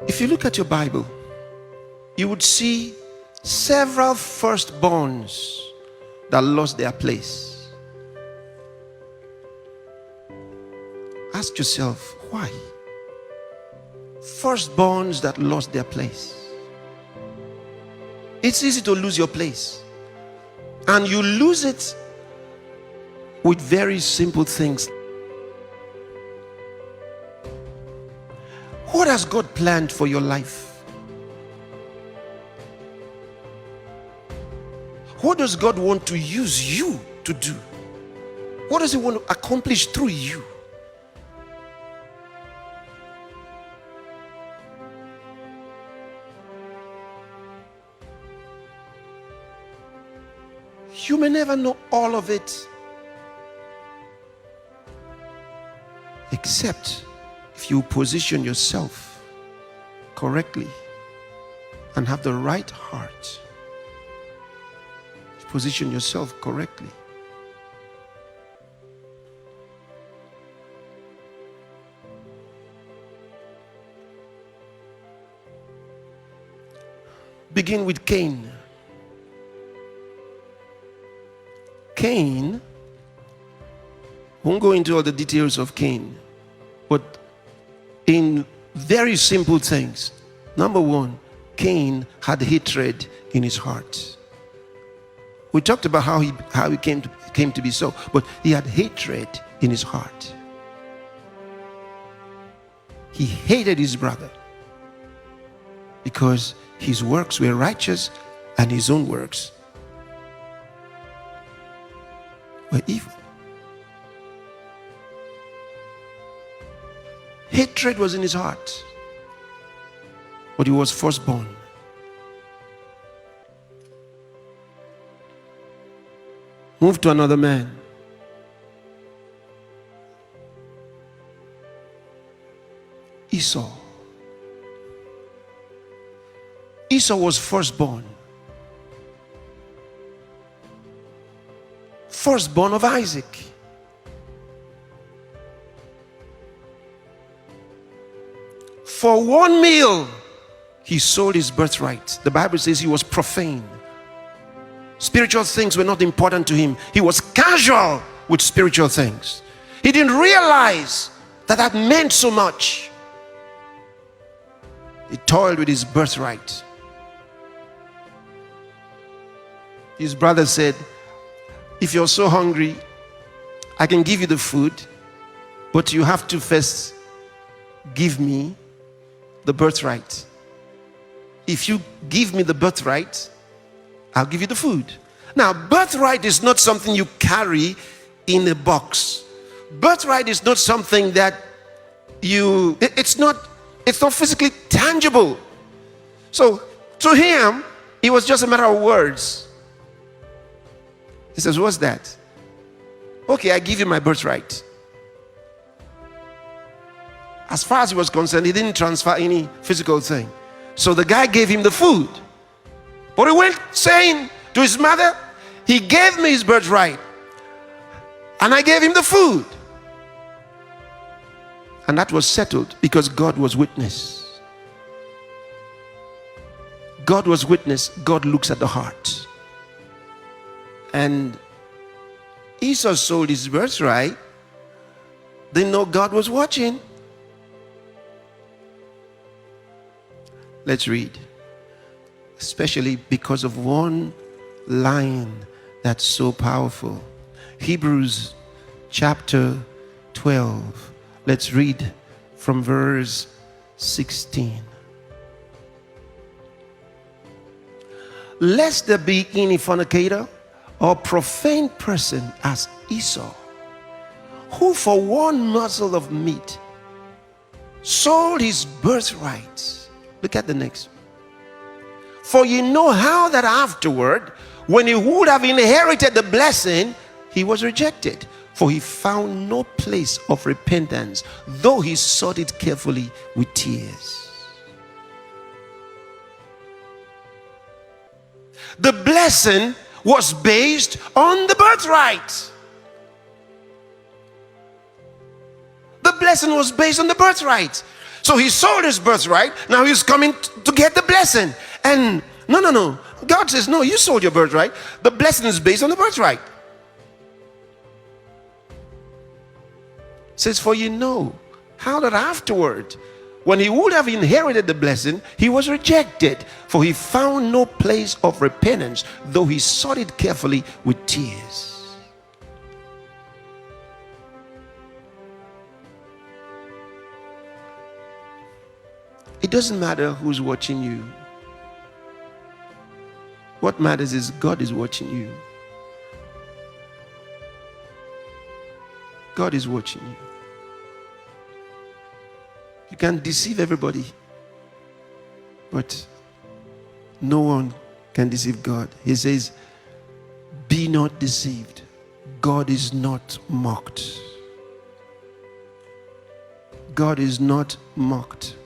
If you look at your Bible, you would see several firstborns that lost their place. Ask yourself, why? Firstborns that lost their place. It's easy to lose your place, and you lose it with very simple things. What has God planned for your life? What does God want to use you to do? What does He want to accomplish through you? You may never know all of it, except if you position yourself correctly and have the right heart. Position yourself correctly. Begin with Cain. Cain, won't go into all the details of Cain, but in very simple things. Number one, Cain had hatred in his heart. We talked about how he came to be so, but he had hatred in his heart. He hated his brother because his works were righteous and his own works were evil. Hatred was in his heart, but he was firstborn. Move to another man. Esau. Esau was firstborn. Firstborn of Isaac. For one meal, he sold his birthright. The Bible says he was profane. Spiritual things were not important to him. He was casual with spiritual things. He didn't realize that meant so much. He toiled with his birthright. His brother said, if you're so hungry, I can give you the food, but you have to first give me the birthright. If you give me the birthright, I'll give you the food. Now, birthright is not something you carry in a box. Birthright is not something that it's not physically tangible. So to him, it was just a matter of words. He says, what's that? Okay, I give you my birthright. As far as he was concerned, he didn't transfer any physical thing. So the guy gave him the food. But he went saying to his mother, he gave me his birthright, and I gave him the food. And that was settled because God was witness. God was witness. God looks at the heart. And Esau sold his birthright. Didn't know God was watching. Let's read. Especially because of one line that's so powerful. Hebrews chapter 12. Let's read from verse 16. Lest there be any fornicator or profane person as Esau, who for one morsel of meat sold his birthright. Look at the next. For you know how that afterward, when he would have inherited the blessing, he was rejected. For he found no place of repentance, though he sought it carefully with tears. The blessing was based on the birthright. The blessing was based on the birthright. So he sold his birthright. Now he's coming to get the blessing. And no. God says, no, you sold your birthright. The blessing is based on the birthright. It says, for you know how that afterward, when he would have inherited the blessing, he was rejected, for he found no place of repentance, though he sought it carefully with tears. It doesn't matter who's watching you. What matters is God is watching you. God is watching you. You can deceive everybody, but no one can deceive God. He says, be not deceived. God is not mocked. God is not mocked.